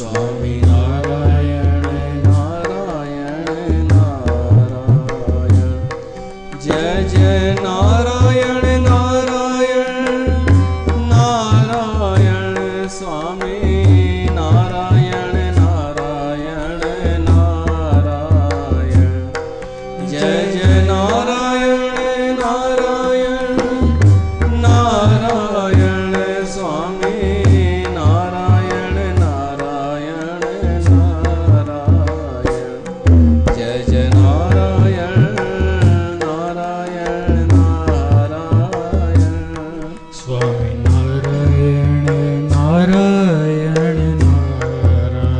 स्वामी नारायण नारायण नारायण। जय जय नारायण नारायण नारायण। स्वामी नारायण नारायण नारायण। जय जय नारायण नारायण नारायण। स्वामी नारायण नारायण नारायण। जय जय नारायण नारायण नारायण। स्वामी नारायण नारायण नारायण।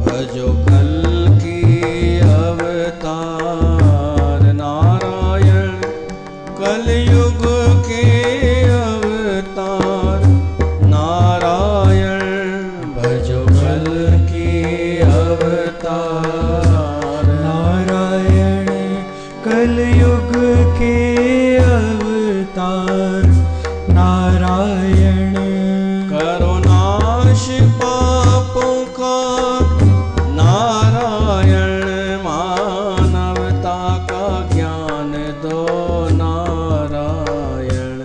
भजो कल की अवतार नारायण। कलयुग के अवतार नारायण। भजो कल की अवतार नारायण कलयुग के अवतार नारायण। करो नाश पापों का नारायण। मानवता का ज्ञान दो नारायण।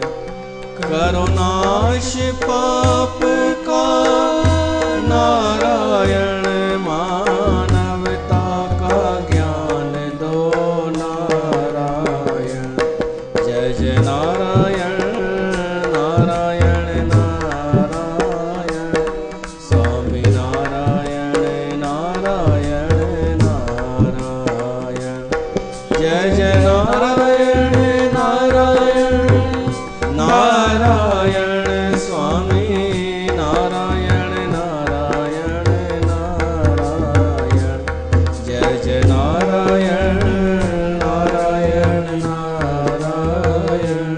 करो नाश पाप का नारायण। मानवता का ज्ञान दो नारायण। जय जय नारायण नारायण नारायण। स्वामी नारायण नारायण नारायण। जय जय नारायण नारायण नारायण। स्वामी नारायण नारायण नारायण। जय जय नारायण नारायण नारायण।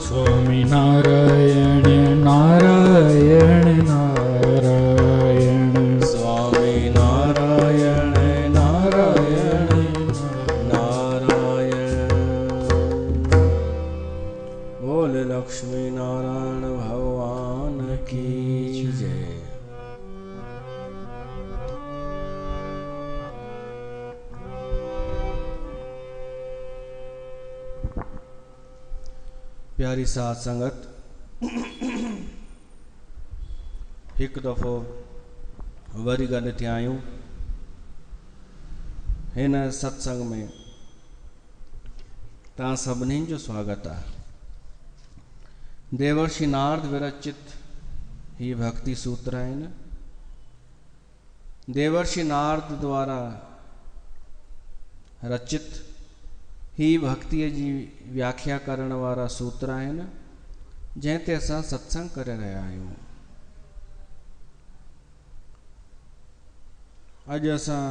स्वामी नारायण नारायण नारायण। स्वामी नारायण नारायण नारायण। बोल लक्ष्मी नारायण भगवान की जय। प्यारी साथ संगत, एक दफ़ो वरी गॾु थिया आहियूं हिन सत्संग में। तव्हां सभिनी जो स्वागत आहे। देवर्षि नारद विरचित ही भक्ति सूत्र आहिनि। देवर्षि नारद द्वारा रचित ही भक्तिअ जी व्याख्या करण वारा सूत्र आहिनि जंहिं ते असां सत्संग करे रहिया आहियूं। अॼु असां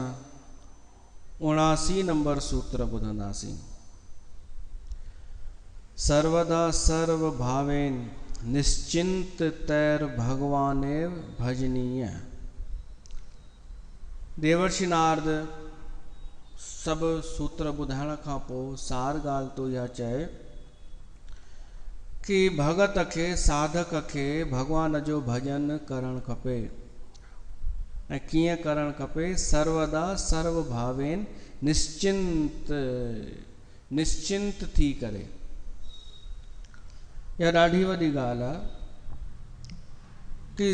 79 नंबर सूत्र ॿुधंदासीं। सर्वदा सर्व भावेन निश्चिंत तैर भगवानेव भजनीय। देवर्षि नारद सभु सूत्र ॿुधाइण खां पोइ सार ॻाल्हि तो इहा चए कि भगत खे साधक खे भगवान जो भजन करणु खपे। ऐं कीअं करणु खपे? सर्वदा सर्व भावेन निश्चिंत थी करे। इहा ॾाढी वॾी ॻाल्हि आहे कि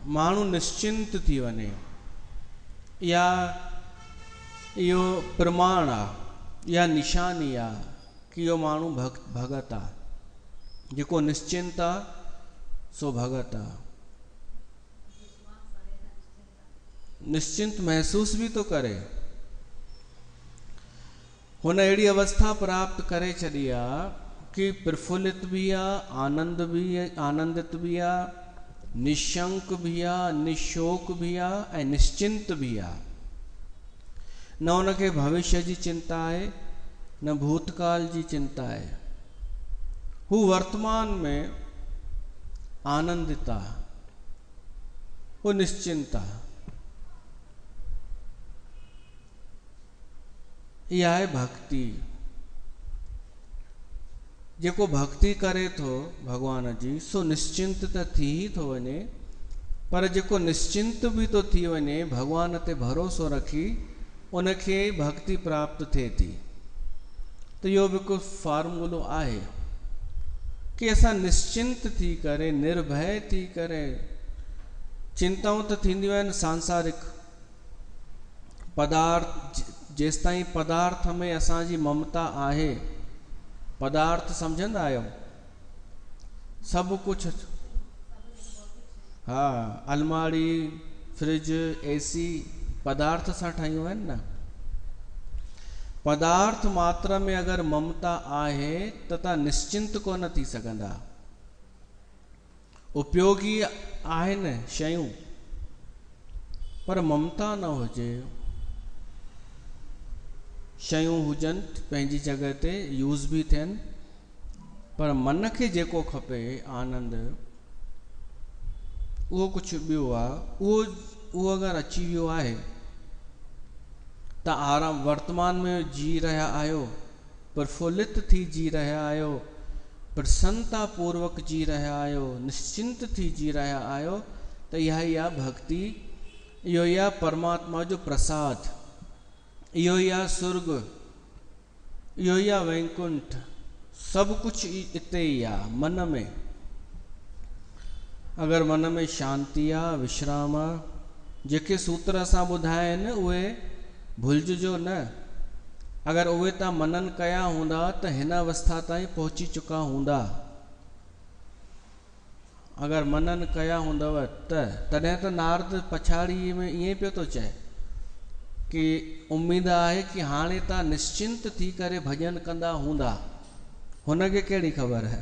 माण्हू निश्चिंत थी वञे। या इहो प्रमाण आहे, इहा निशानी आहे कि इहो माण्हू भगत आहे। जेको निश्चिंत आहे सो भगत आहे। निश्चिंत महसूस भी तो करे। हुन अहिड़ी अवस्था प्राप्त करे छॾी आहे कि प्रफुल्लित भी आहे, आनंदित भी आहे, निशंक भी आहे, निशोक भी आहे ऐं निश्चिंत भी आहे। न उनखे भविष्य जी चिंता आहे, न भूतकाल जी चिंता आहे। हू वर्तमान में आनंदित आहे, हू निश्चिंत आहे। इहा आहे भक्ति। जेको भक्ति करे थो भगवान जी, सो निश्चिंत त थी ही थो वञे, पर जेको निश्चिंत भी तो थी वञे, भगवान ते भरोसो रखी, उनखे भक्ति प्राप्त थिए थी। तो इहो बि हिकु फॉर्मूलो आहे कि असां निश्चिंत थी करे, निर्भय थी करे, चिंताऊं त थींदियूं आहिनि सांसारिक पदार्थ, जेसिताईं पदार्थ में असांजी ममता आहे, पदार्थ सम्झंदा आहियो, सभु कुझु, हा, अलमारी, फ्रिज, एसी पदार्थ सां ठाहियूं आहिनि न। पदार्थ मात्र में अगर ममता आहे त तव्हां निश्चिंत कोन थी सघंदा। उपयोगी आहिनि शयूं, पर ममता न हुजे, शयूं हुजनि पंहिंजी जॻह ते, यूज़ भी थियनि, पर मन खे जेको खपे आनंद, उहो कुझु ॿियो आहे। उहो अगरि अची वियो आहे त आराम वर्तमान में जी रहिया आहियो, प्रफुल्लित थी जी रहिया आहियो, प्रसन्नता पूर्वक जी रहिया आहियो, निश्चिंत थी जी रहिया आहियो, त इहा ई आहे भक्ति। इहो ई आहे परमात्मा जो प्रसाद, इहो ई आहे स्वर्ग, इहो ई आहे वैकुंठ। सभु कुझु हिते ई आहे, मन में। अगर मन में शांति आहे, विश्राम आहे, जेके सूत्र असां ॿुधाया आहिनि उहे भुलिजो न। अगर उहे तव्हां मनन कया हूंदा त हिन अवस्था ताईं पहुची चुका हूंदा। अगर मनन कया हूंदव तॾहिं त नारद पछाड़ी में ईअं पियो थो चए कि उम्मीद आहे कि हाणे तव्हां निश्चिंत थी करे भॼन कंदा हूंदा। हुनखे कहिड़ी ख़बर है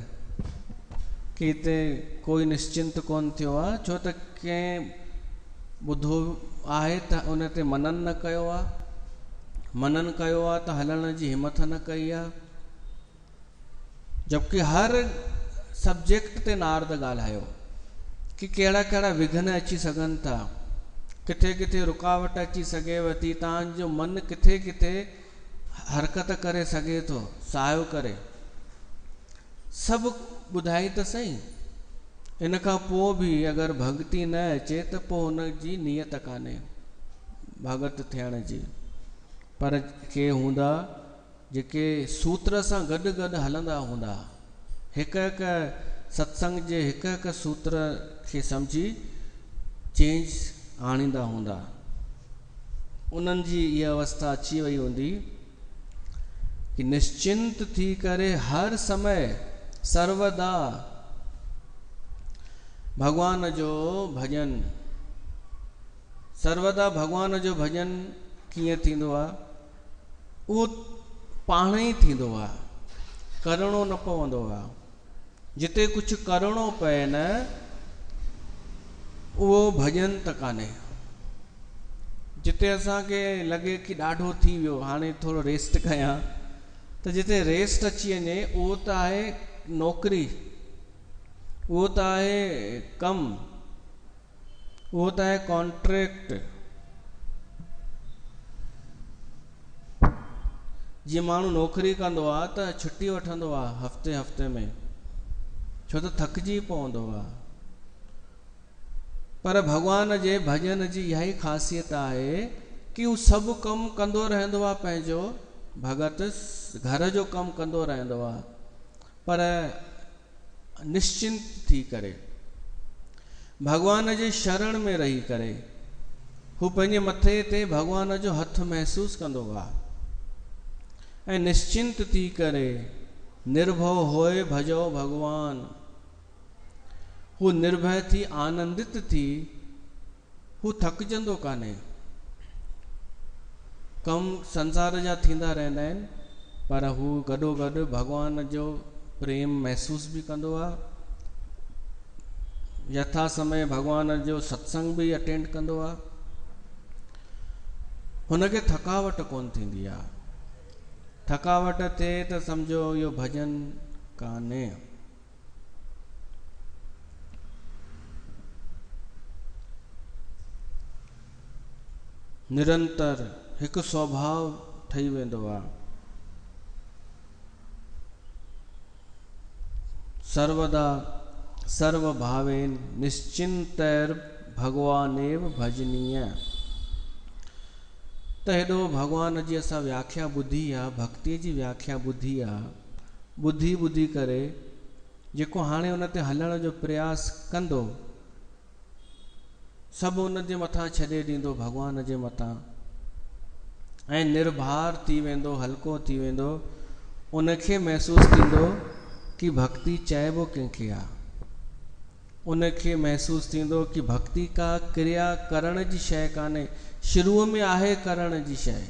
कि हिते कोई निश्चिंत कोन थियो आहे, छो त कंहिं ॿुधो आहे त उन ते मनन न कयो आहे, मनन कयो आहे त हलण जी हिम्मत न कई आहे। जबकि हर सब्जेक्ट ते नारद ॻाल्हायो कि कहिड़ा कहिड़ा विघ्न अची सघनि था, किथे किथे रुकावट अची सघेव थी, तव्हांजो मन किथे किथे हरकत करे सघे थो, सायो करे, सभु ॿुधाई त सही। इन खां पोइ बि अगरि भक्ति न अचे त पोइ हुन जी नियत कान्हे भगत थियण जी। पर के हूंदा जेके सूत्र सां गॾु गॾु हलंदा हूंदा, हिकु हिकु सत्संग जे हिकु हिकु सूत्र खे सम्झी चेंज आणींदा हूंदा। उन्हनि जी इहा अवस्था अची वई हूंदी कि निश्चिंत थी करे हर समय सर्वदा भगवान जो भजन। सर्वदा भगवान जो भजन कीअं थींदो आहे? उहो पाण ई थींदो आहे, करिणो न पवंदो आहे। जिते कुझु करिणो पए न, उहो भजन त कान्हे। जिते असांखे लॻे कि ॾाढो थी वियो, हाणे थोरो रेस्ट कयां, त जिते रेस्ट अची वञे उहो त आहे नौकरी, उहो त आहे कमु, उहो त आहे कॉन्ट्रैक्ट। जीअं माण्हू नौकरी कंदो आहे त छुट्टी वठंदो आहे हफ़्ते हफ़्ते में, छो त थकिजी पवंदो आहे। पर भगवान जे भजन जी इहा ई ख़ासियत आहे कि हू सभु कमु कंदो रहंदो आहे, पंहिंजो भगत घर जो कमु कंदो रहंदो आहे, पर निश्चिंत थी करे, भगवान जे शरण में रही करे। हू पंहिंजे मथे ते भगवान जो हथ महसूस कंदो आहे ऐं निश्चिंत थी करे निर्भव होए भजो भगवान। हू निर्भय थी, आनंदित थी, हू थकजंदो कान्हे। कम संसार जा थींदा रहंदा आहिनि, पर हू गॾो गॾु भगवान जो प्रेम महसूस भी कंदो आहे। यथा समय भगवान जो सत्संग भी अटेंड कंदो आहे। हुनखे थकावट कोन थींदी आहे। थकावट थिए त सम्झो इहो भॼन कान्हे। निरंतर हिकु स्वभाव ठही वेंदो आहे। सर्वदा सर्वभावेन निश्चिंतैर भगवानेव भजनीय। त हेॾो भगवान जी असां व्याख्या ॿुधी आहे, भक्ति जी व्याख्या ॿुधी आहे, ॿुधी ॿुधी करे जेको हाणे उन ते हलण जो प्रयास कंदो सभु उन जे मथां छॾे ॾींदो भगवान जे मथां ऐं निर्भार थी वेंदो, हल्को थी वेंदो। उनखे महसूस थींदो कि भक्ति चइबो कंहिंखे आहे। उनखे महसूस थींदो कि भक्ति का क्रिया करण जी शइ कान्हे, शुरूअ में आहे करण जी शइ।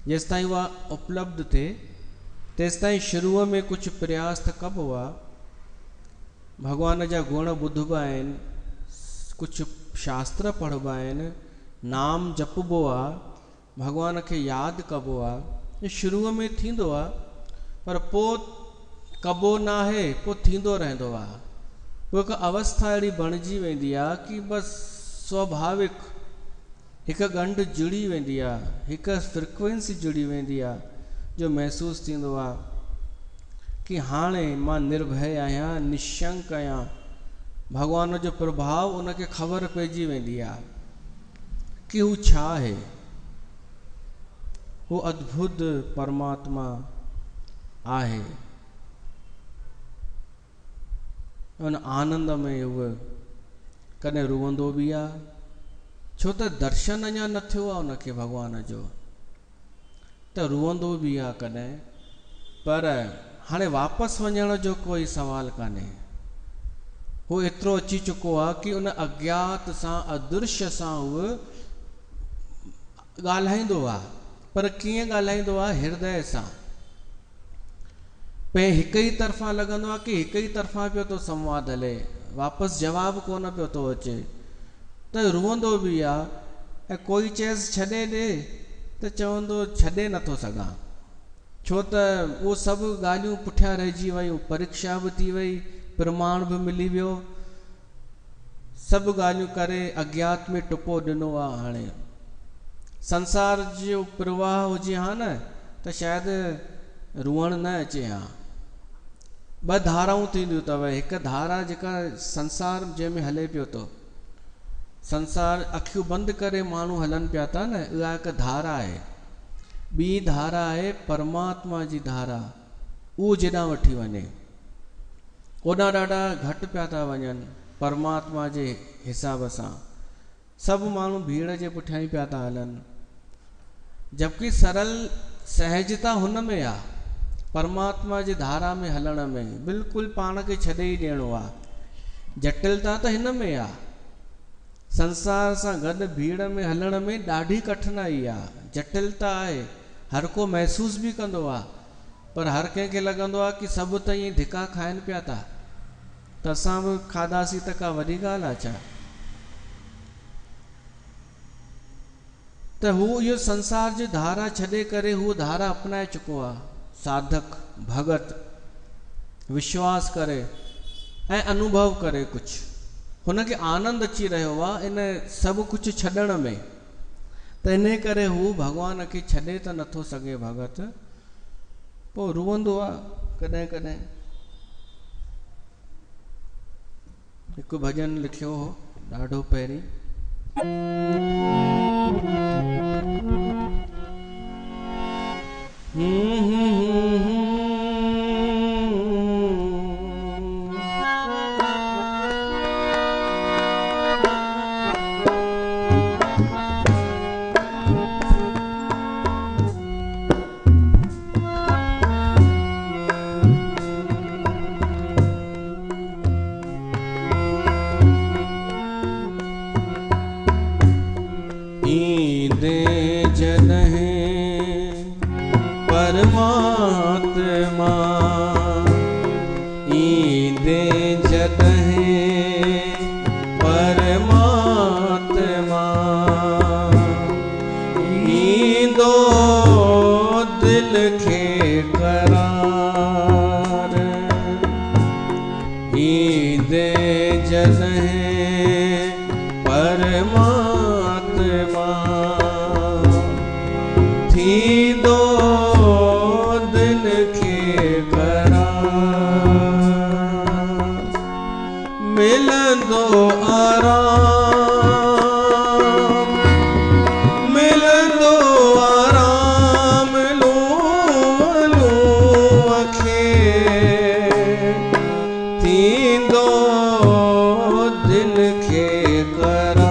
जेसिताईं उहा उपलब्ध थिए तेसिताईं शुरूअ में कुझु प्रयास त कबो आहे। भगवान जा गुण ॿुधबा आहिनि, कुझु शास्त्र पढ़बा आहिनि, नाम जपबो आहे, भगवान खे यादि कबो आहे। इहो शुरूअ में थींदो आहे, पर पोइ कबो न आहे, पोइ थींदो रहंदो आहे। पोइ हिकु अवस्था अहिड़ी बणिजी वेंदी आहे कि बसि स्वाभाविक हिकु ॻंढ जुड़ी वेंदी आहे, हिकु फ्रिक्वेंसी जुड़ी वेंदी आहे, जो महसूस थींदो आहे कि हाणे मां निर्भय आहियां, निशंक आहियां। भगवान जो प्रभाव उनखे ख़बर पइजी वेंदी आहे कि हू छा आहे। हू अद्भुत परमात्मा आहे। उन आनंद में उहो कॾहिं रुअंदो बि आहे, छो त दर्शन अञा न थियो आहे उनखे भगवान जो, त रुअंदो बि आहे कॾहिं। पर हाणे वापसि वञण जो कोई सवाल कान्हे। हू एतिरो अची चुको आहे कि उन अज्ञात सां, अदृश्य सां उहो ॻाल्हाईंदो आहे। पर कीअं ॻाल्हाईंदो आहे? हृदय सां। पे हिक ई तरफ़ां लॻंदो आहे कि हिक ई तरफ़ां पियो थो संवाद हले, वापसि जवाबु कोन पियो थो अचे, त रुअंदो बि आहे। ऐं कोई चएसि छॾे ॾे त चवंदो छॾे नथो सघां, छो त उहो सभु ॻाल्हियूं पुठियां रहिजी वियूं। परीक्षा बि थी वई, प्रमाण बि मिली वियो, सभु ॻाल्हियूं करे अज्ञात में टुपो ॾिनो आहे। हाणे संसार जो प्रवाह हुजे हा न त शायदि रुअण न अचे हा। ॿ धाराऊं थींदियूं अथव। हिकु धारा जेका संसार जंहिंमें हले पियो थो, संसार अखियूं बंदि करे माण्हू हलनि पिया था न, उहा हिकु धारा आहे। ॿी धारा आहे परमात्मा जी धारा, उहो जेॾां वठी वञे। ओॾां ॾाढा घटि पिया था वञनि परमात्मा जे हिसाब सां। सभु माण्हू भीड़ जे पुठियां ई पिया था हलनि, जबकि सरल सहजता हुन में आहे, परमात्मा जी धारा में हलण में। बिल्कुलु पाण खे छॾे ई ॾियणो आहे। जटिलता त हिन में आहे। संसार सां गॾु भीड़ में हलण में ॾाढी कठिनाई आहे, जटिलता आहे। हर को महसूस बि कंदो आहे, पर हर कंहिंखे लॻंदो आहे कि सभु त ईअं धिका खाइनि पिया था, त असां बि खाधासीं त का वॾी ॻाल्हि आहे छा? त हू इहो संसार जी धारा छॾे करे हू धारा अपनाए चुको आहे। साधक भगत विश्वास करे ऐं अनुभव करे कुझु, हुनखे आनंद अची रहियो आहे इन सभु कुझु छॾण में। त इन करे हू भगवान खे छॾे त नथो सघे भगत, पोइ रुअंदो आहे कॾहिं कॾहिं। हिकु भॼन लिखियो हो ॾाढो पहिरीं, खे करार ईंदे जॾहिं परमात्मा थींदो दिल खे करार मिलंदो आराम मिलंदो आराम लूं खे थींदो दिल खे करार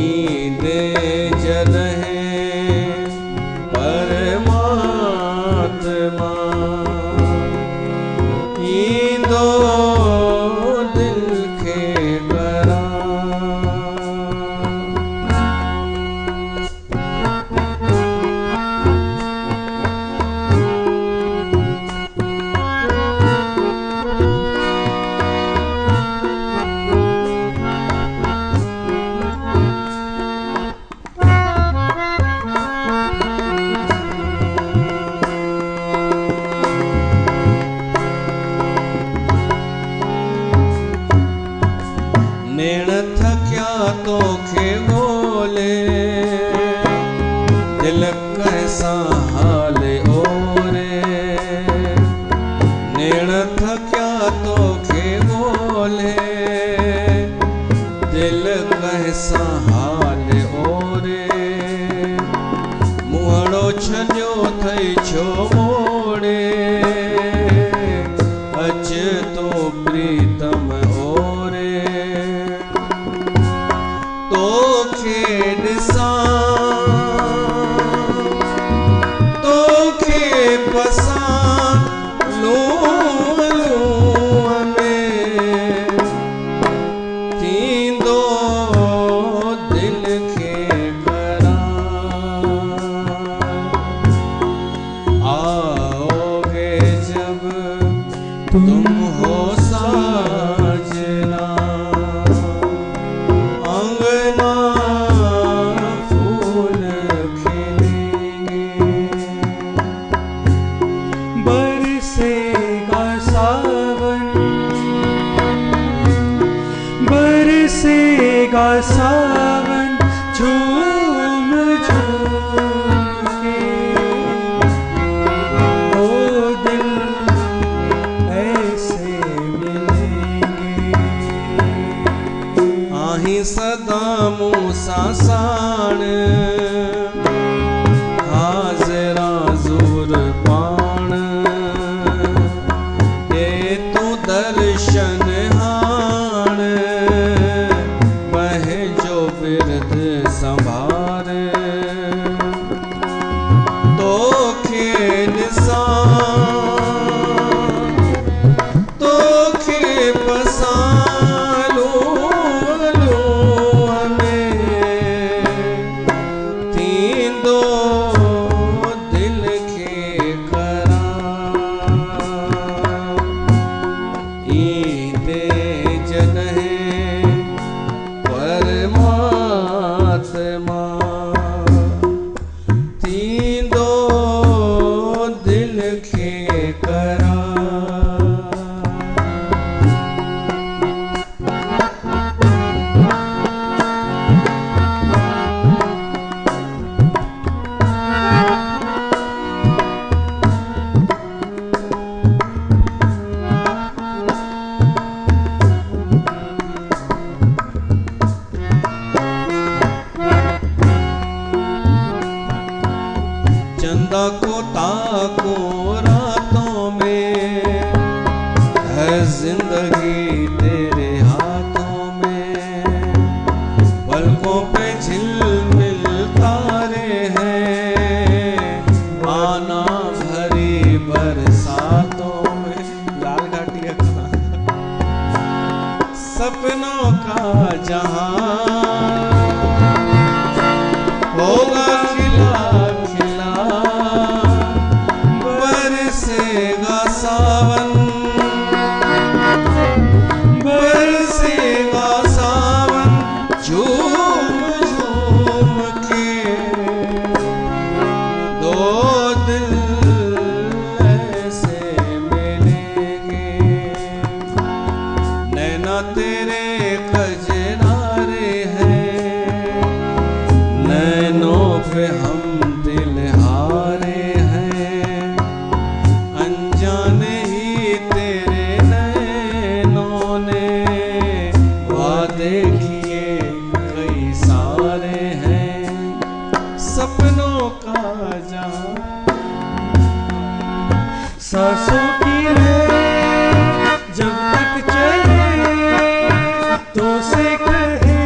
ईंदे जॾहिं परमात्मा ईंदो दिल खे नेण थकिया तोखे ॻोल्हे दिल कैसा हाल ओरे नेण थकिया तोखे ॻोल्हे दिल कैसा हाल ओरे मुहड़ो छॾियो थई छो मोड़े अच तो प्रीतम ओरे तोखे ॾिसां तोखे पसां लूं में थींदो दिल खे करार आओगे जब तुम हो साजना अंगना फूल खिलेंगे बरसेगा सावन बरसेगा सावन झूम झूम के ओ दिल ऐसे मिलेंगे आही सदा मूसा साण हाज़िरा ज़ूर पाण दे तू दर्शन हाण पंहिंजो बिरद संभार तोखे ॾिसां तोखे पसां लूं में थींदो दिल खे करार ईंदे जॾहिं परमात्मा थींदो दिल खे करार चंदा को ताको रातों में है जिंदगी तेरे हाथों में पलकों पे झिलमिल तारे हैं आना भरी बरसातों में लाल घाटी का सपनों का जहां होगा खिला खिला हम दिल हारे हैं, अनजाने ही तेरे नैनों ने वादे किए कई सारे हैं, सपनों का जान सांसों की है जब तक चले तो से कहे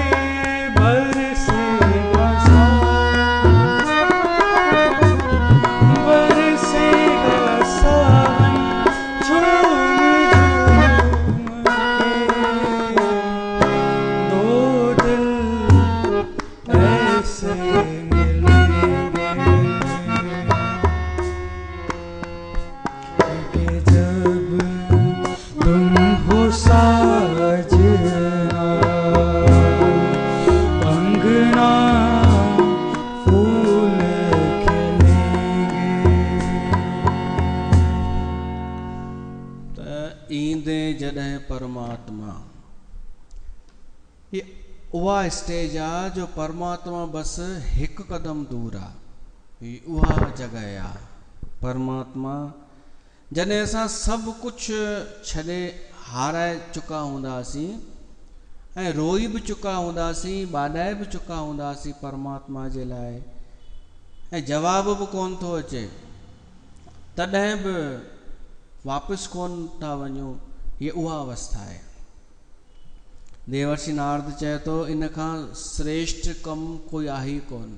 बरसेगा सावन झूम झूम के, दो दिल ऐसे मिलेंगे कि जब तुम हो साजना, अंगना फूल खिलेंगे। त ईंदे जॾहिं परमात्मा, ये उहा स्टेज आ जो परमात्मा बस हिकु कदम दूर आ, ही उहा जॻह आ। परमात्मा जॾहिं असां सभु कुझु छॾे हाराए चुका हूंदासीं ऐं रोई बि चुका हूंदासीं, ॿाॾाए बि चुका हूंदासीं परमात्मा जे लाइ, ऐं जवाब बि कोन थो अचे, तॾहिं बि वापसि कोन था वञूं, हीअ उहा अवस्था आहे। देवर्षि नारद चए थो इन खां श्रेष्ठ कमु कोई आहे ई कोन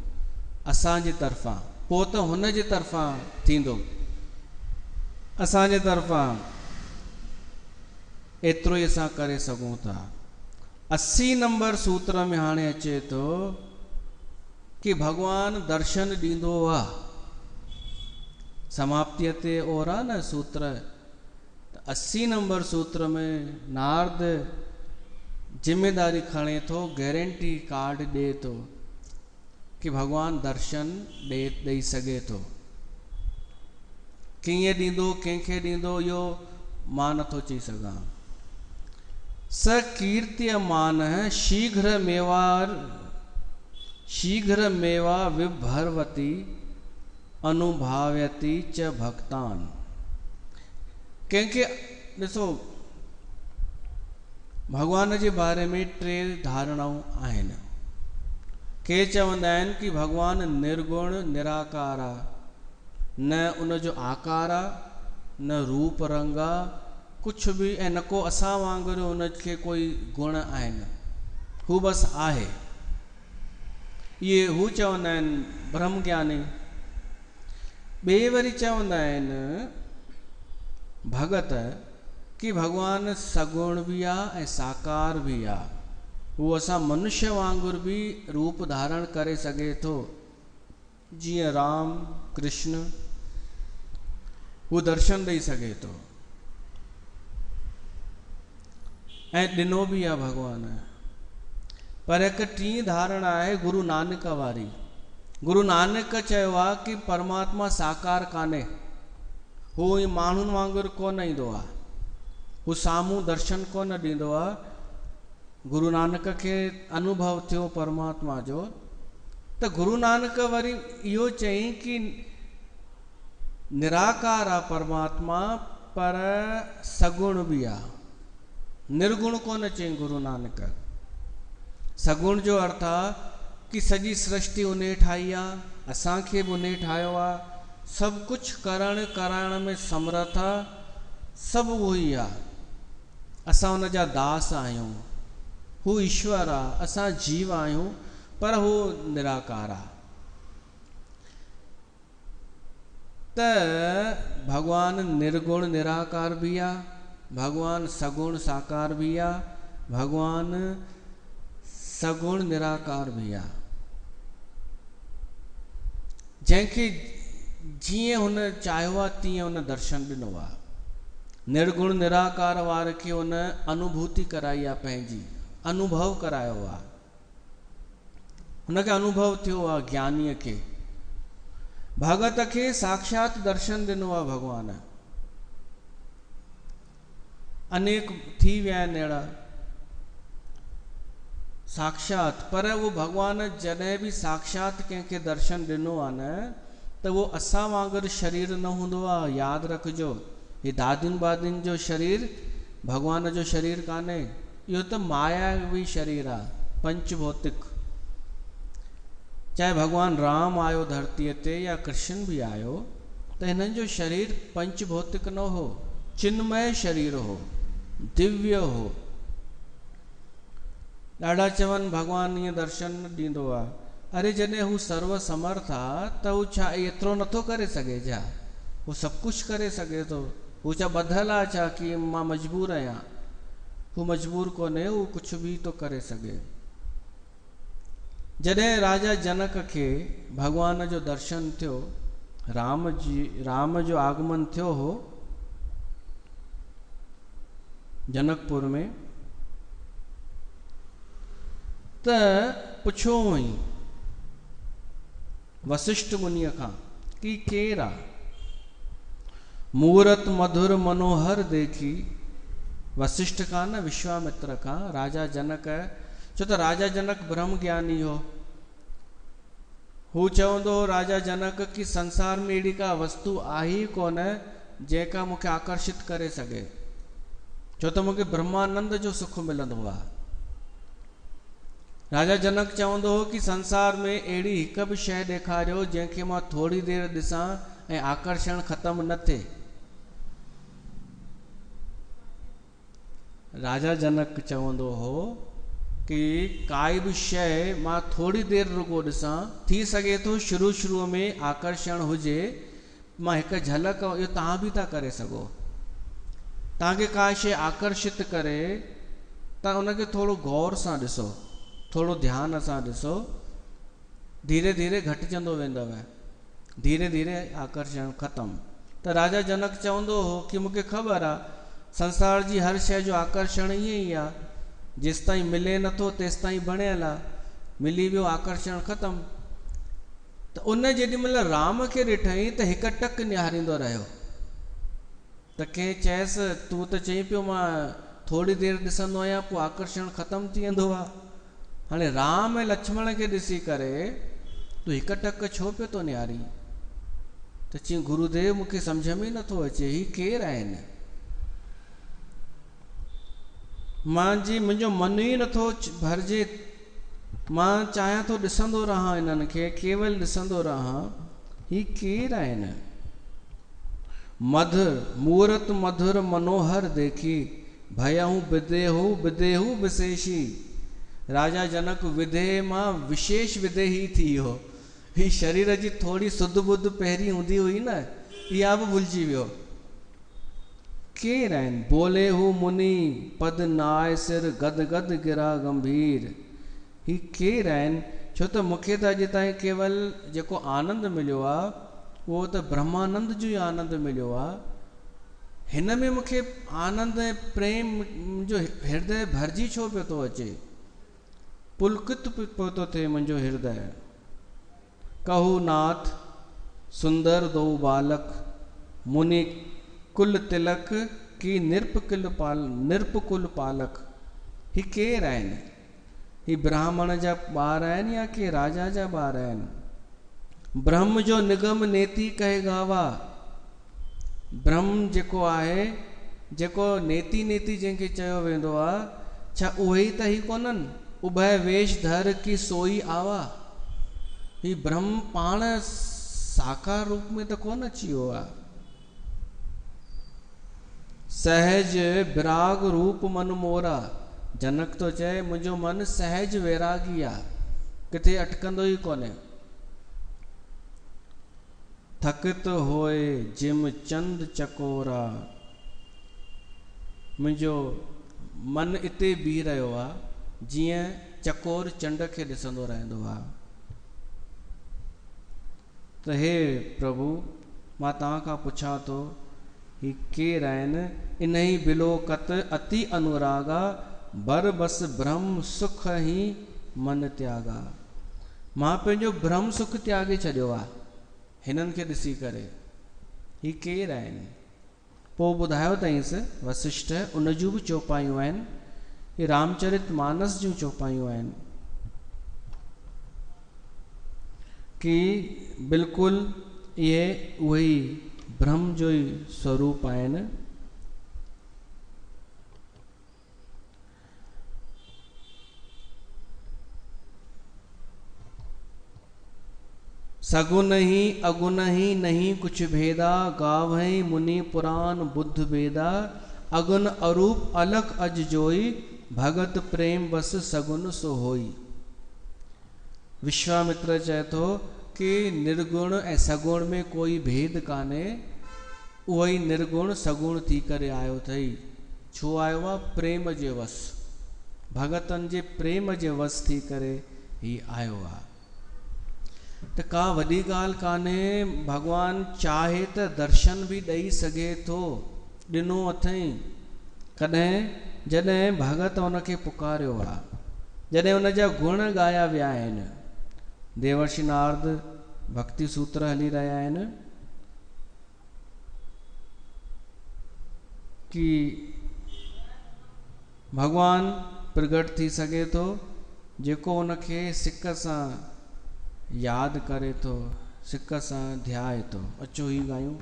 असांजे तरफ़ां, पोइ त हुन जे तरफ़ां थींदो, असांजे तरफ़ां एतिरो ई असां करे सघूं था। 80 नंबर सूत्र में हाणे अचे थो कि भगवान दर्शन ॾींदो आहे, समाप्तिअ ते और आहे न सूत्र, 80 नंबर सूत्र में नारद जिम्मेदारी खणे थो, गारंटी कार्ड ॾे थो कि भगवान दर्शन ॾेई सघे थो। कीअं ॾींदो, कंहिंखे ॾींदो, इहो मां नथो चई सघां। स कीर्त्य मान शीघ्र मेवा विभर्वती अनुभाव्यति च भक्तान। कंहिंखे ॾिसो भगवान जे बारे में 3 धारणाऊं आहिनि। के चवंदा आहिनि कि भगवान निर्गुण निराकार आहे, न उन जो आकार आहे, न रूप रंग आहे, कुझु बि, ऐं न को असां वांगुरु उनखे कोई गुण आहिनि, हू बसि आहे। इहे हू चवंदा आहिनि ब्रह्म ज्ञानी। ॿिए वरी चवंदा आहिनि भगत कि भगवान सगुण बि आहे ऐं साकार बि आहे, हू असां मनुष्य वांगुरु बि रूप धारण करे सघे थो, जीअं राम कृष्ण, हू दर्शन ॾेई सघे थो ऐं ॾिनो बि आहे भगवान। पर हिकु 3 धारणा आहे गुरु नानक वारी। गुरु नानक चयो आहे कि परमात्मा साकार कान्हे, हू माण्हुनि वांगुरु कोन ईंदो आहे, हू साम्हूं दर्शन कोन ॾींदो आहे। गुरु नानक खे अनुभव थियो परमात्मा जो, त गुरु नानक वरी इहो चयईं कि निराकार आहे परमात्मा, पर सगुण बि आहे, निर्गुण कोन चयईं गुरु नानक। सगुण जो अर्थ आहे कि सॼी सृष्टि उन ठाही आहे, असांखे बि उन ठाहियो आहे, सभु कुझु करण कराइण में समर्थ आहे, सभु उहो ई आहे, असां हुन जा दास आहियूं, हू ईश्वर आहे, असां जीव आहियूं, पर हू निराकार आहे। त भगवान निर्गुण निराकार भी आ, भगवान सगुण साकार भी आ, भगवान सगुण निराकार भी आ। जैसे जीअं हुन चाहियो आहे तीअं हुन दर्शन ॾिनो आहे। निर्गुण निराकार वारे खे हुन अनुभूति कराई आहे, पंहिंजी अनुभव करायो आहे, हुनखे अनुभव थियो आहे। ज्ञानीअ खे, भगत खे साक्षात दर्शन ॾिनो आहे भगवान। अनेक थी विया आहिनि अहिड़ा। साक्षात, पर वो भगवान जॾहिं बि साक्षात कंहिंखे दर्शन ॾिनो आहे न त वो असां वांगुरु शरीर न हूंदो आहे। यादि रखिजो, हे दादियुनि बादियुनि जो शरीर भगवान जो शरीर कान्हे, इहो त मायावी शरीर आहे, पंच भौतिक। चाहे भगवान राम आयो धरतीअ ते या कृष्ण बि आयो त हिननि जो शरीर पंच भौतिक न हो, चिन्मय शरीर हो, दिव्य हो। ॾाढा चवनि भगवान ईअं दर्शन न ॾींदो आहे। अरे जॾहिं हू सर्व समर्थ आहे त हू छा एतिरो नथो करे सघे छा? हू सभु कुझु करे सघे थो। हू छा ॿधल आहे छा कि मां मजबूर आहियां? हू मजबूर कोन्हे, हू कुझु बि थो करे सघे। जॾहिं राजा जनक खे भगवान जो दर्शन थियो, राम जो आगमन थियो हो जनकपुर में, त पुछो हुई वशिष्ठ मुनिअ खां कि केरु आहे? मूरत मधुर मनोहर देखी, वशिष्ठ खां न विश्वामित्र खां राजा जनक, छो त राजा जनक ब्रह्म ज्ञानी हो। हू चवंदो राजा जनक कि संसार में अहिड़ी का वस्तु आहे ई कोन जंहिंखां मूंखे आकर्षित करे सघे, छो त मूंखे ब्रह्मानंद जो सुख मिलंदो आहे। राजा जनक चवंदो हो कि संसार में अहिड़ी हिकु बि शइ ॾेखारियो जंहिंखे मां थोरी देरि ॾिसां ऐं आकर्षण ख़तम न थिए। राजा जनक चवंदो हो कि काई बि शइ मां थोरी देरि रुगो ॾिसां, थी सघे थो शुरू में आकर्षण हुजे, मां हिकु झलक, इहो तव्हां बि था करे सघो। तव्हांखे का शइ आकर्षित करे, तव्हां उनखे थोरो गौर सां ॾिसो, थोरो ध्यान सां ॾिसो, धीरे धीरे घटिजंदो वेंदव, धीरे धीरे आकर्षण ख़तमु। त राजा जनक चवंदो हो कि मूंखे ख़बर आहे संसार जी हर शइ जो आकर्षण ईअं ई आहे, जेसि ताईं मिले नथो तेसि ताईं बणियल आहे, मिली वियो आकर्षण ख़तमु। त उन जेॾी महिल राम खे ॾिठई त हिकु टक निहारींदो रहियो। त कंहिं चयसि तूं त चई पियो मां थोरी देरि ॾिसंदो आहियां पोइ आकर्षण ख़तमु थी वेंदो आहे, हाणे राम ऐं लक्ष्मण खे ॾिसी करे तूं हिकु टक छो पियो थो निहारी? त चई गुरुदेव मूंखे सम्झ में ई नथो अचे ही केरु आहिनि? मुंहिंजो मन ई नथो भरिजे, मां चाहियां थो ॾिसंदो रहां इन्हनि खे, केवल ॾिसंदो रहां, ही केरु आहिनि? मूरत मधुर मनोहर देखी, भयहूं विदेहू विशेषी। राजा जनक विदेह मां विशेष विदेही थी वियो। ही शरीर जी थोरी सुध बुध पहिरीं हूंदी हुई न, इहा बि भुलिजी वियो। केरु आहिनि? बोले हू मुनि पद नाय सिर गद गद गिरा गंभीर। ही केरु आहिनि? छो त मूंखे त अॼु ताईं केवल जेको आनंद मिलियो आहे उहो त ब्रह्मानंद जो ई आनंद मिलियो आहे। हिन में मूंखे आनंद ऐं प्रेम जो हृदय भरिजी छो पियो थो अचे, पुलकित पियो थो थिए मुंहिंजो हृदय। कहू नाथ सुंदर दो बालक, मुनि कुल तिलक की निरपकुल पालक। ही केरु आहिनि? ही ब्राह्मण जा ॿार आहिनि या के राजा जा ॿार आहिनि? ब्रह्म जो निगम नेति कहे गावा। ब्रह्म जेको आहे, जेको नेति नेति जंहिंखे चयो वेंदो आहे, छा उहे ई त ही कोन्हनि? उभय वेश धर की सोई आवा। ही ब्रह्म पाण साकार रूप में त कोन अची वियो आहे। सहज विराग रूप मन मोरा। जनक तो चए मुंहिंजो मन सहज वैरागी आहे, किथे अटकंदो ई कोन्हे। थकित होए जिम चंद चकोरा। मुंहिंजो मन इते बीह रहियो आहे जीअं चकोर चंड खे ॾिसंदो रहंदो आहे। त हे प्रभु, मां तव्हां खां पुछां थो ही केरु आहिनि? इन्ही बिलोकत अति अनुरागा, बर बस ब्रह्म सुख ही मन त्यागा। मां पंहिंजो ब्रह्म सुख त्यागे छॾियो आहे हिननि खे ॾिसी करे। ही केरु आहिनि? पोइ ॿुधायो अथईंसि वशिष्ठ, उन जूं बि चौपायूं आहिनि। ये रामचरित मानस जूं चौपायूं आहिनि कि बिल्कुल ये वही ब्रह्म जो ही स्वरूप आहिनि। सगुन ही अगुन ही नहीं कुछ भेदा, गावहीं मुनि पुराण बुद्ध वेदा। अगुन अरूप अलख अज जोई, भगत प्रेम बस सगुन सो होई। विश्वामित्र चए थो कि निर्गुण ऐं सगुण में कोई भेद कान्हे, उहो ई निर्गुण सगुण थी करे आयो अथई। छो आयो आहे? प्रेम जे वस, भगतन जे प्रेम जे वस थी करे ही आयो आहे। त का वॾी ॻाल्हि कान्हे, भगवान चाहे त दर्शन बि ॾेई सघे थो, ॾिनो अथई। कॾहिं? जॾहिं भगत हुनखे पुकारियो आहे, जॾहिं हुन जा गुण ॻाया विया आहिनि। देवर्षि नारद भक्ति सूत्र हली रहिया आहिनि कि भगवान प्रगट थी सघे थो जेको हुनखे सिक सां याद करे थो, सिक सां ध्याए थो। अचो ही गायूं।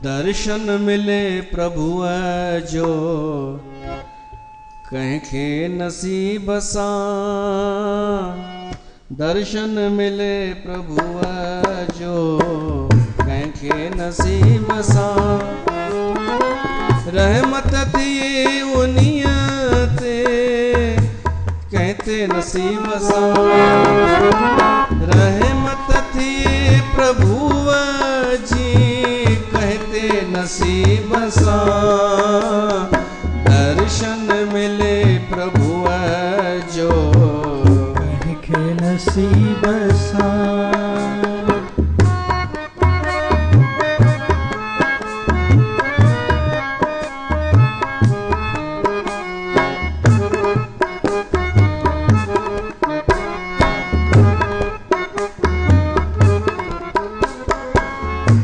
दर्शन मिले प्रभुअ जो कंहिंखे नसीब सां, दर्शन मिले प्रभुअ जो कंहिंखे नसीब सां। रहमत थिए उन्हीअ ते कहते नसीब सां, रहमत थिए प्रभुअ जी कहते नसीब सां। दर्शन मिले प्रभुअ जो कंहिंखे नसीब सां।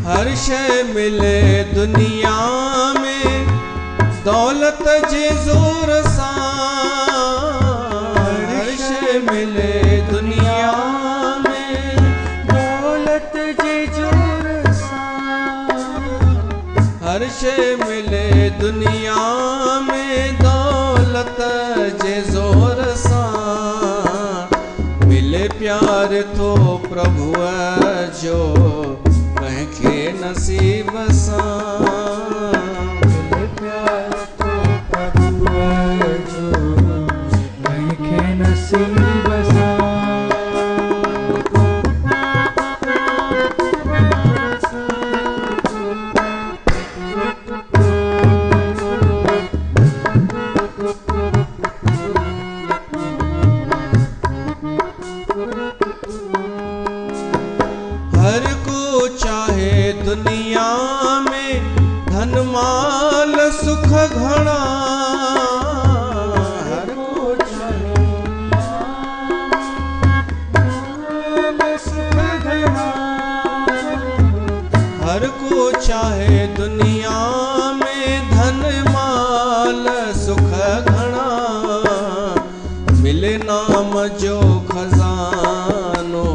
हर शय मिले दुनिया में दौलत जे जोर सां, हर शय मिले दुनिया में दौलत जे जोर सां, हर शय मिले दुनिया में दौलत जे जोर सां। मिले प्यार तो प्रभुअ जो कंहिंखे नसीब सां, मिले प्यार तो प्रभुअ जो कंहिंखे नसीब सां। हर को चाहे दुनिया में धन माल सुख घना, हर को चाहे सुख घना, हर को चाहे दुनिया में धन माल सुख घना। मिले नाम जो खजानो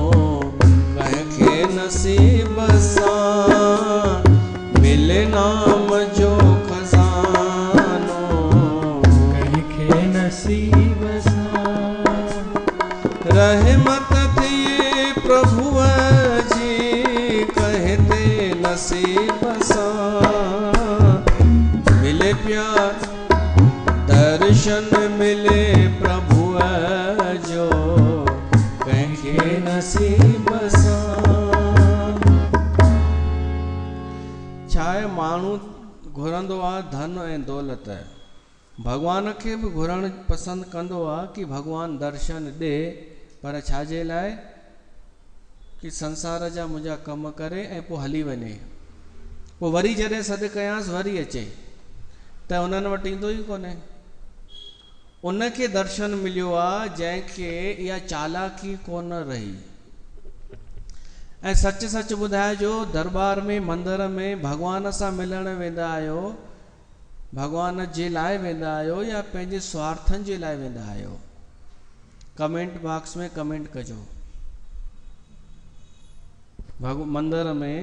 कंहिंखे नसीब सां, मिले नाम जो खजानो कंहिंखे नसीब सां। रहमत थिए प्रभुअ जी कहते नसीब सां। मिले प्यार दर्शन मिले प्रभुअ जो कंहिंखे नसीब सां। छा आहे, माण्हू घुरंदो आहे धन ऐं दौलत, भॻवान खे बि घुरणु पसंदि कंदो आहे कि भॻवानु दर्शन ॾे, पर छाजे लाइ? कि संसार जा मुंहिंजा कम करे ऐं पोइ हली वञे, पोइ वरी जॾहिं सॾु कयांसि वरी अचे, त उन्हनि वटि ईंदो ई कोन्हे। उनखे दर्शन मिलियो आहे जंहिंखे इहा चालाकी कोन रही। ऐं सच सच ॿुधाइजो, दरबार में मंदर में भॻवान सां मिलण वेंदा आहियो भगवान जे लाइ वेंदा आहियो या पंहिंजे स्वार्थनि जे लाइ वेंदा आहियो? कमेंट बॉक्स में कमेंट कजो। मंदिर में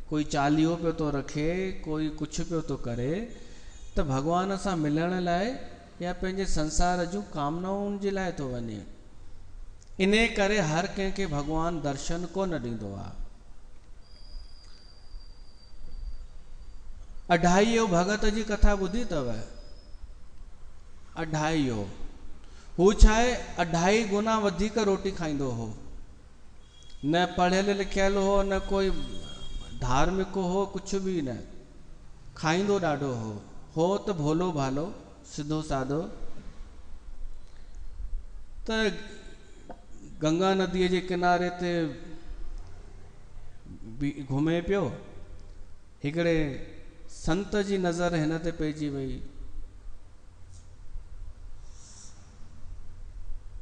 कोई चालीहो पियो थो रखे, कोई कुझु पियो थो करे, त भगवान सां मिलण लाइ या पंहिंजे संसार जूं कामनाउनि जे लाइ थो वञे। इन करे हर कंहिंखे भगवान दर्शन कोन ॾींदो आहे। अढाईयो भगत जी कथा ॿुधी अथव? अढाईयो, हू छा आहे, 2.5 गुना वधीक रोटी खाईंदो हो। न पढ़ियल लिखियल हो, न कोई धार्मिक हो, कुछ भी न। खाईंदो ॾाढो हो त भोलो भालो सिधो साधो। त गंगा नदीअ जे किनारे ते घुमे पियो, हिकिड़े संत जी नज़र हिन ते पइजी वई।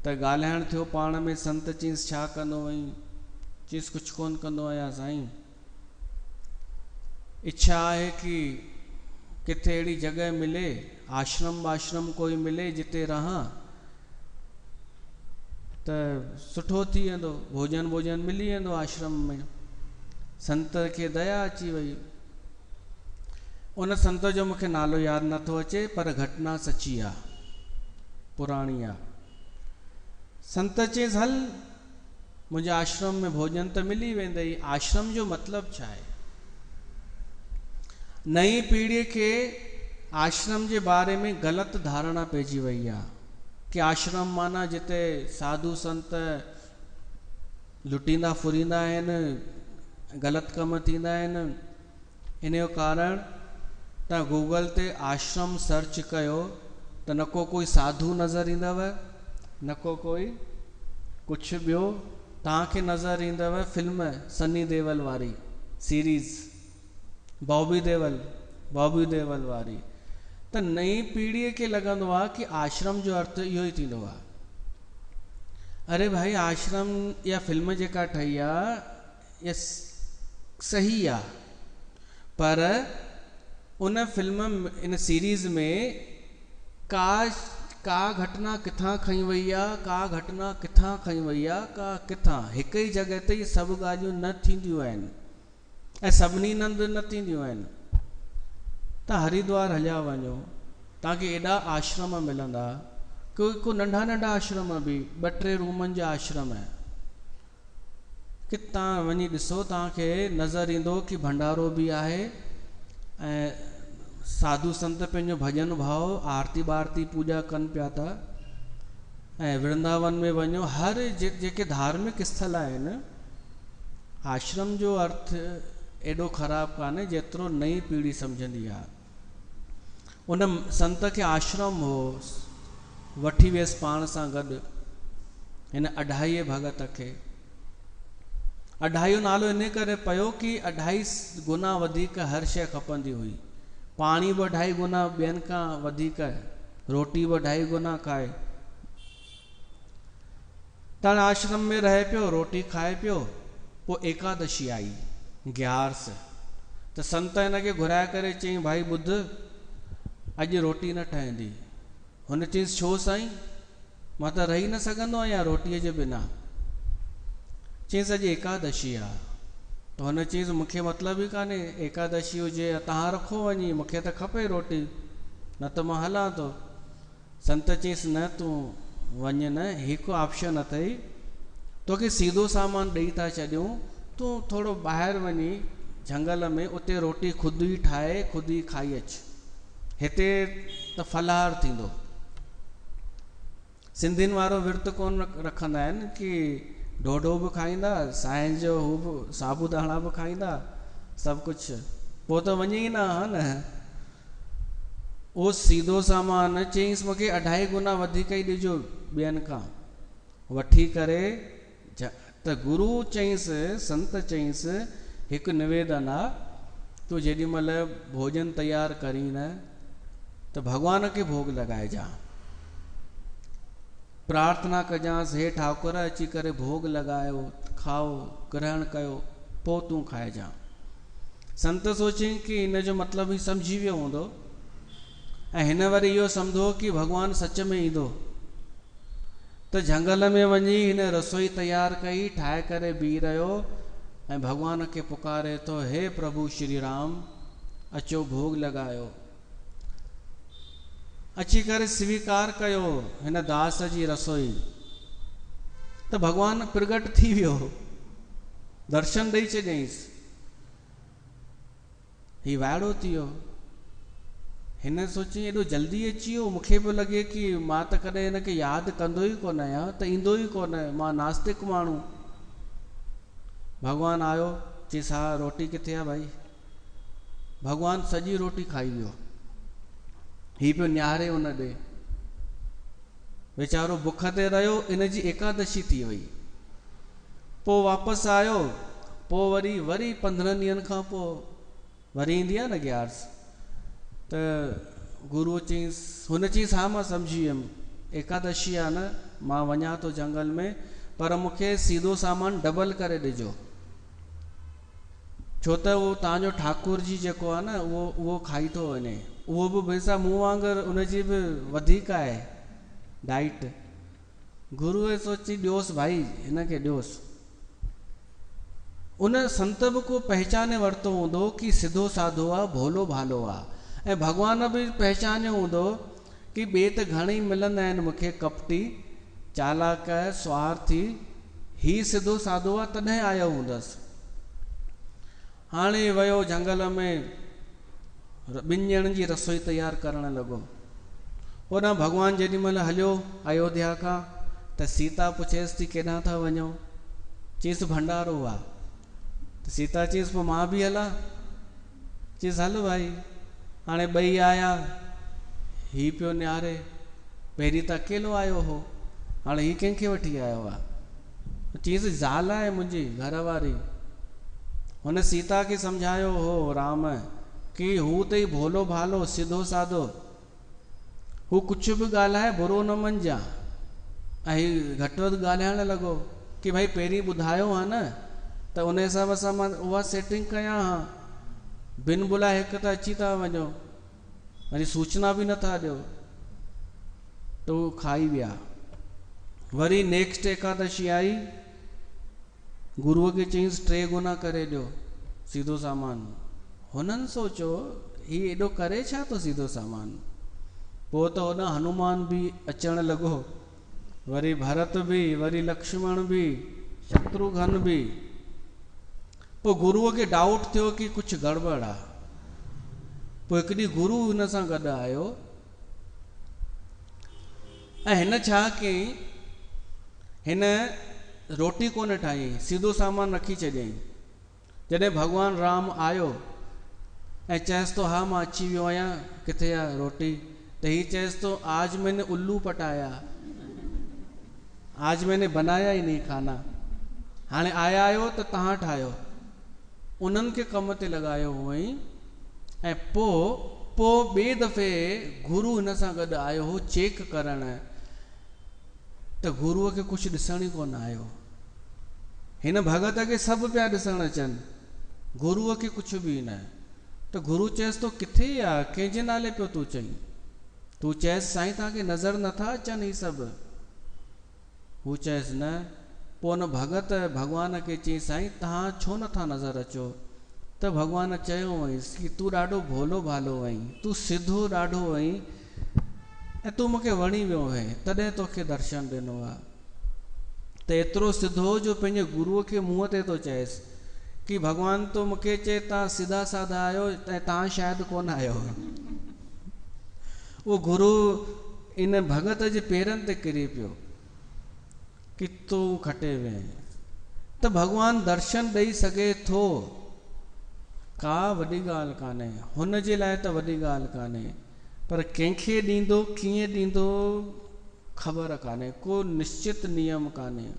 त ॻाल्हाइण थियो पाण में, संत चईंसि छा कंदो वई? चईंसि कुझु कोन कंदो आहियां साईं, इच्छा आहे कि किथे अहिड़ी जॻह मिले, आश्रम वाश्रम कोई मिले जिते रहां त सुठो थी वेंदो, भोजन वोजन मिली वेंदो आश्रम में। संत खे दया अची वई। उन संत जो मूंखे नालो यादि नथो अचे, पर घटना सची आहे, पुराणी आहे। संत चयसि हल मुंहिंजे आश्रम में भोजन त मिली वेंदई। आश्रम जो मतिलबु छा आहे? नई पीढ़ीअ खे आश्रम जे बारे में ग़लति धारणा पइजी वई आहे कि आश्रम माना जिते साधु संत लुटींदा फुरींदा आहिनि, ग़लति कम थींदा आहिनि। इन जो कारण तव्हां गूगल ते आश्रम सर्च कयो त न को कोई साधु नज़र ईंदव, न को कोई कुझु ॿियो। तव्हांखे नज़र ईंदव फिल्म सनी देवल वारी सीरीज़, बॉबी देवल वारी। त नई पीढ़ीअ खे लॻंदो आहे कि आश्रम जो अर्थ इहो ई थींदो आहे। अरे भाई, आश्रम या फिल्म जेका ठही आहे इहा सही आहे, पर उन फिल्म इन सीरीज़ में का घटना किथां खई वई आहे, का घटना किथां खई वई आहे, का किथां। हिक ई जॻह ते सभु ॻाल्हियूं न थींदियूं आहिनि ऐं सभिनी हंधि न थींदियूं आहिनि। तव्हां हरिद्वार हलिया वञो, तव्हांखे एॾा आश्रम मिलंदा, को नंढा नंढा आश्रम बि 2-3 रूमनि जा आश्रम आहे कि तव्हां वञी ॾिसो, तव्हांखे नज़र ईंदो कि भंडारो बि आहे ऐं साधु संत पंहिंजो भॼन भाव आरती बारती पूॼा कनि पिया था। ऐं वृंदावन में वञो, हर जेके धार्मिक स्थल आहिनि, आश्रम जो अर्थ एॾो ख़राबु कान्हे जेतिरो नई पीढ़ी सम्झंदी आहे। उन संत खे आश्रम हो, वठी वियसि पाण सां गॾु हिन अढाईअ भगत खे। अढाईयो नालो इन करे पियो कि 2.5 गुना वधीक हर शइ खपंदी हुई। पाणी बि 2.5 गुना ॿियनि खां वधीक, रोटी बि 2.5 गुना खाए। त आश्रम में रहे पियो, रोटी खाए पियो। पोइ एकादशी आई, ग्यारस। त संत हिनखे घुराए करे चईं भाई ॿुध, अॼु रोटी न ठहंदी। हुन चईंसि छो साईं, मां त रही न सघंदो आहियां रोटीअ जे बिना। चईंसि अॼु एकादशी आहे। त हुन चईंसि मूंखे मतिलबु ई कान्हे, एकादशी हुजे तव्हां रखो वञी, मूंखे त खपे रोटी, न त मां हलां थो। संत चईंसि न तूं वञ न, हिकु ऑप्शन अथई, तोखे सीधो सामान ॾेई था छॾियूं, तूं थोरो ॿाहिरि वञी झंगल में उते रोटी ख़ुदि ई ठाहे ख़ुदि ई खाई अचु, हिते त फलाहार थींदो। सिंधियुनि वारो विर्त कोन रखंदा आहिनि कि ढोढो बि खाईंदा, साईं जो हू बि साबूदाणा बि खाईंदा, सभु कुझु। पोइ त वञे ई न हा न। उहो सीधो सामान चईंसि मूंखे 2.5 गुना वधीक ई ॾिजो ॿियनि खां। वठी करे त गुरू चईंसि, संत चईंसि हिकु निवेदन आहे, तूं जेॾी महिल भोजन तयारु करी न त भॻवान खे भोग लॻाइजां, प्रार्थना कजांसि हे ठाकुर अची करे भोग लॻायो, खाओ ग्रहण कयो, पोइ तूं खाइजां। संत सोचईं कि इन जो मतिलबु ई सम्झी वियो हूंदो ऐं हिन वरी इहो सम्झो कि भॻवानु सच में ईंदो, त झंगल में वञी हिन रसोई तयारु कई, ठाहे करे बीह रहियो ऐं भॻवान खे पुकारे थो, हे प्रभु श्री राम अचो भोग लॻायो। अची करे स्वीकार कयो हिन दास जी रसोई, त भॻवानु प्रगट थी वियो, दर्शन ॾेई छॾियईंसि। ही वाइड़ो थी वियो। हिन सोची एॾो जल्दी अची वियो, मूंखे पियो लॻे कि मां त कॾहिं हिनखे यादि कंदो ई कोन आहियां, त ईंदो ई कोन, मां नास्तिक माण्हू। भॻवानु आयो, चयईंसि हा रोटी किथे आहे भाई? भॻवानु सॼी रोटी खाई वियो। ही पियो निहारे उन ॾे, वीचारो बुख ते रहियो, इन जी एकादशी थी वई। पोइ वापसि आयो, पोइ वरी 15 ॾींहंनि खां पोइ वरी ईंदी आहे न ग्यारस, त गुरुअ चयईंसि, हुन चयईंसि हा मां सम्झी वियुमि, एकादशी आहे न, मां वञा थो जंगल में, पर मूंखे सीधो सामान डबल करे ॾिजो, छो त उहो तव्हांजो ठाकुर जी जेको आहे न उहो खाई थो वञे, उहो बि भैसा मूं वांगुरु उनजी बि वधीक आहे डाइट। गुरुअ सोची ॾियोसि भाई, हिनखे ॾियोसि। उन संत बि को पहचाने वरितो हूंदो कि सिधो साधो आहे, भोलो भालो आहे, ऐं भॻवान बि पहचानियो हूंदो कि ॿिए त घणेई मिलंदा आहिनि मूंखे, कपटी, चालाक, स्वार्थी, ही सिधो साधो आहे, तॾहिं आयो हूंदसि। हाणे वियो जंगल में, 2 ॼणनि जी रसोई तयारु करणु लॻो। होॾां भॻवानु जेॾी महिल हलियो अयोध्या खां, त सीता पुछेसि थी केॾां था वञो? चयईसि भंडारो आहे। त सीता चयईसि पोइ मां बि हलां? चयईसि हल भाई। हाणे ॿई आया, ही पियो निहारे, पहिरीं त अकेलो आयो हो, हाणे ही कंहिंखे वठी आयो आहे? चयईसि ज़ाल आहे मुंहिंजी घरवारी। हुन सीता खे सम्झायो हो राम कि हू त ई भोलो भालो सिधो साधो, हू कुझु बि ॻाल्हाए बुरो न मञिजां। ऐं घटि वधि ॻाल्हाइणु लॻो कि भाई पहिरीं ॿुधायो हा न, त उन हिसाब सां मां उहा सेटिंग कयां हा, बिन बुलाए हिकु त अची था वञो, वरी सूचना बि नथा ॾियो। त उहो खाई विया। वरी नेक्स्ट एकादशी आई, गुरुअ खे चयईंसि 3 गुना करे ॾियो सीधो सामान। हुननि सोचियो ही एॾो करे छा थो सीधो सामान? पोइ त होॾां हनुमान बि अचणु लॻो, वरी भरत बि, वरी लक्ष्मण बि, शत्रुघ्न बि। पोइ गुरुअ खे डाउट थियो कि कुझु गड़बड़ आहे। पोइ हिकु ॾींहुं गुरु हिन सां गॾु आयो, ऐं हिन छा कयईं, हिन रोटी कोन ठाही, सीधो सामान रखी चॾियईं। जॾहिं भॻवानु राम आयो ऐं चएसि थो हा मां अची वियो आहियां, किथे आहे रोटी? त ही चएसि थो आज मैंने उल्लू पटाया, आज मैंने बनाया ही नहीं खाना। हाणे आया आहियो त तव्हां ठाहियो। उन्हनि खे कम ते लॻायो हुअईं। ऐं पोइ ॿिए दफ़े गुरु हिन सां गॾु आयो हो चेक करणु, त गुरुअ खे कुझु ॾिसण ई कोन आयो। हिन भगत खे सभु पिया ॾिसण अचनि, गुरुअ खे कुझु बि न। त गुरु चएसि थो किथे आहे, कंहिंजे नाले पियो तूं चईं? तूं चएसि साईं तव्हांखे नज़र नथा अचनि ही सभु? हू चएसि न। पोइ हुन भगत भॻवान खे चई साईं तव्हां छो नथा नज़र अचो? त भॻवान चयो हुअईंसि कि तूं ॾाढो भोलो भालो आहीं, तूं सिधो ॾाढो आहीं, ऐं तूं मूंखे वणी वियो आहीं, तॾहिं तोखे दर्शन ॾिनो आहे। त एतिरो सिधो जो पंहिंजे गुरुअ खे मुंहं ते थो चएसि कि भॻवानु तो मूंखे चए तव्हां सिधा साधा आहियो ऐं तव्हां शायदि कोन आहियो। उहो गुरु इन भगत जे पेरनि ते किरी पियो कि तूं खटे वें। त भॻवानु दर्शन ॾेई सघे थो, का वॾी ॻाल्हि कान्हे, हुन जे लाइ त वॾी ॻाल्हि कान्हे, पर कंहिंखे ॾींदो कीअं ॾींदो ख़बर कान्हे, को निश्चित नियम कान्हे।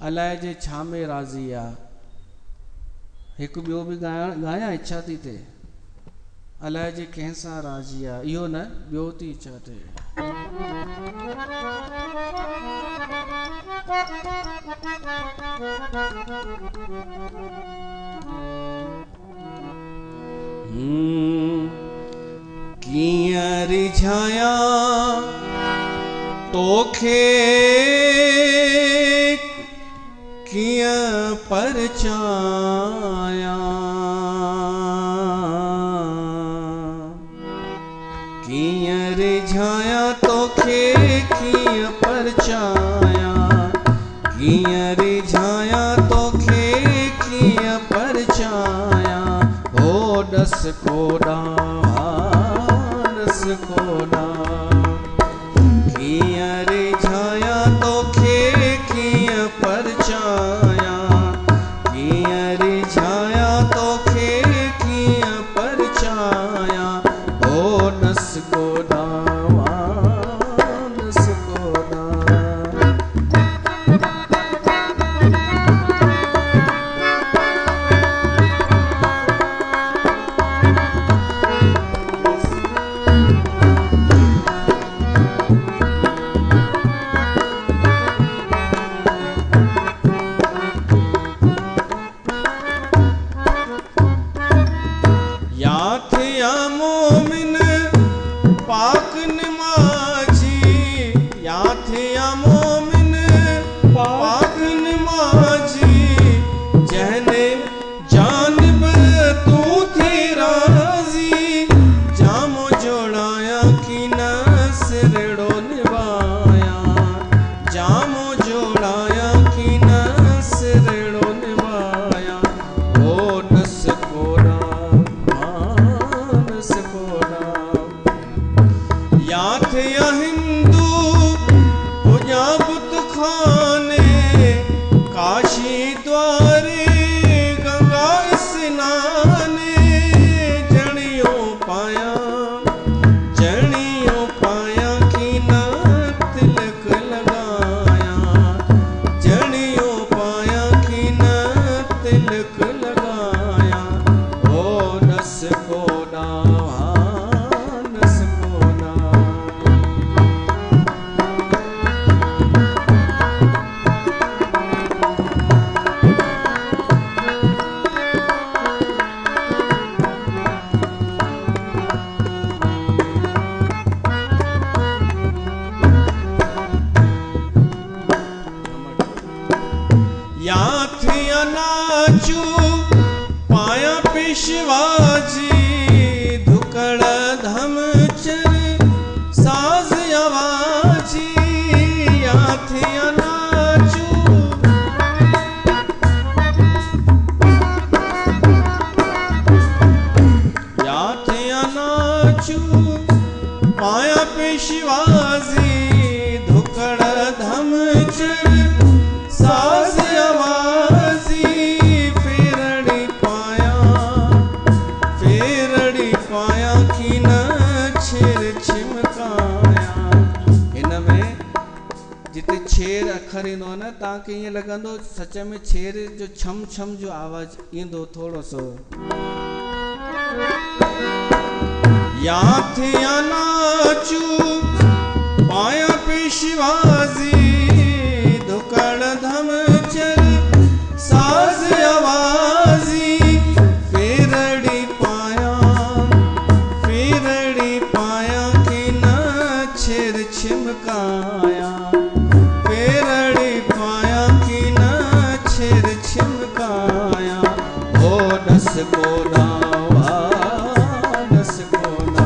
अलाए जे छा में राज़ी आहे। हिकु ॿियो बि ॻायां इच्छा थी थिए, अलाए जे कंहिंसां राज़ी आहे, इहो न ॿियो थी इच्छा थिए। कीअं रिझाया तोखे कीअं परचाया कीअं रिझाया तोखे कीअं परचाया कीअं रिझाया तोखे कीअं परचाया हो दस कोडा दस कोडा कीअं रिझाया तोखे कीअं परचाया कीअं रिझाया तोखे कीअं परचाया हो दस कोडा दस कोडा ईअं लॻंदो सच में छेर जो छम छम जो आवाज़ ईंदो थोरो सो या थिया नाचू पाया पेशवाज़ी धुकड़ धम चल साज़ आवाज़ी फेरड़ी पाया कि न छेर छिमकाया छिमकाया हो दस कोडा दस कोडा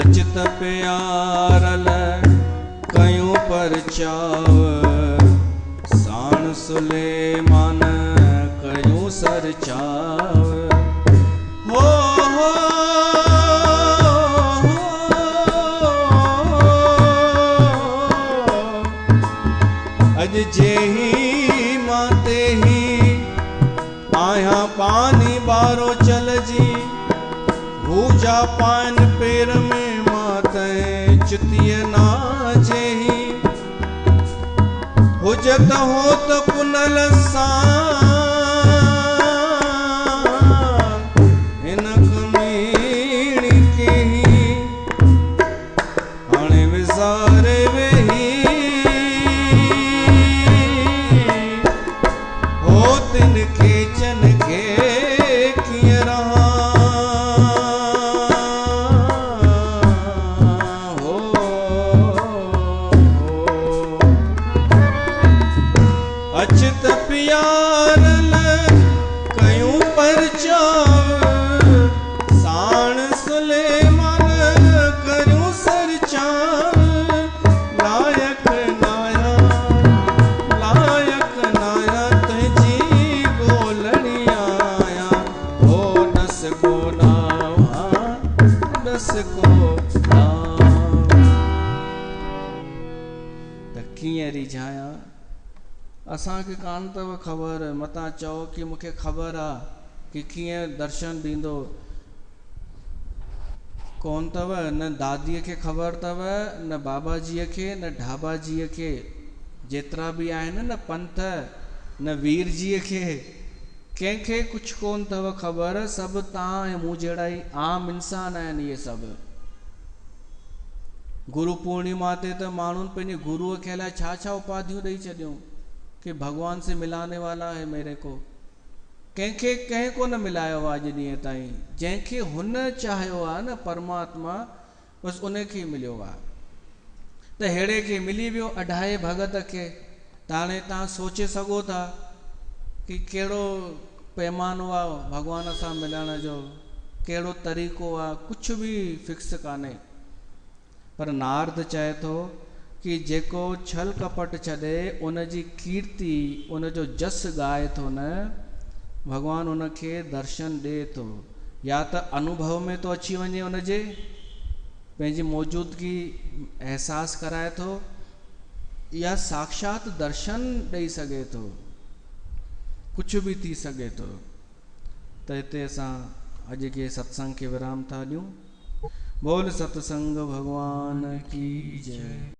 अचित प्यारल कयूं परचाव साण सुलेमान कयूं सरचाव हो अज जेही माते ही आया पानी बारो चल जी भूजा पान पेर में माते चुतिय ना जेही हुजत हो तो पुनल सां कीअं रिझायां। असांखे कान अथव ख़बर, मतां चओ कि मूंखे ख़बर आहे कि कीअं दर्शन ॾींदो, कोन अथव। न दादीअ खे ख़बर अथव, न बाबाजीअ खे, न ढाबाजीअ खे, जेतिरा बि आहिनि न पंथ, न वीरजीअ खे, कंहिंखे कुझु कोन अथव ख़बर। सभु तव्हां ऐं मूं जहिड़ा ई आम इंसान आहिनि इहे सभु। गुरु पूर्णिमा ते त माण्हुनि पंहिंजे गुरुअ खे अलाए छा छा उपाधियूं ॾेई छॾियूं कि भगवान से मिलाने वाला है मेरे को। कंहिंखे कंहिं को न मिलायो आहे अॼु ॾींहं ताईं। जंहिंखे हुन चाहियो आहे न परमात्मा, बसि उन खे ई मिलियो आहे। त अहिड़े खे मिली वियो अढाए भगत खे। त हाणे तव्हां सोचे सघो था कि कहिड़ो पैमानो आहे भॻवान सां मिलण जो, कहिड़ो तरीक़ो आहे, कुझु बि फिक्स कान्हे। पर नारद चए थो कि जेको छल कपट छॾे उन जी कीर्ति, उन जो जस ॻाए थो न, भगवान उन खे दर्शन ॾिए थो। या त अनुभव में तो अची वञे, उन जे पंहिंजी मौजूदगी एहसास कराए थो, या साक्षात दर्शन ॾेई सघे थो, कुझु बि थी सघे थो। त हिते असां अॼु के सत्संग खे विराम था ॾियूं। बोल सतसंग भगवान की जय।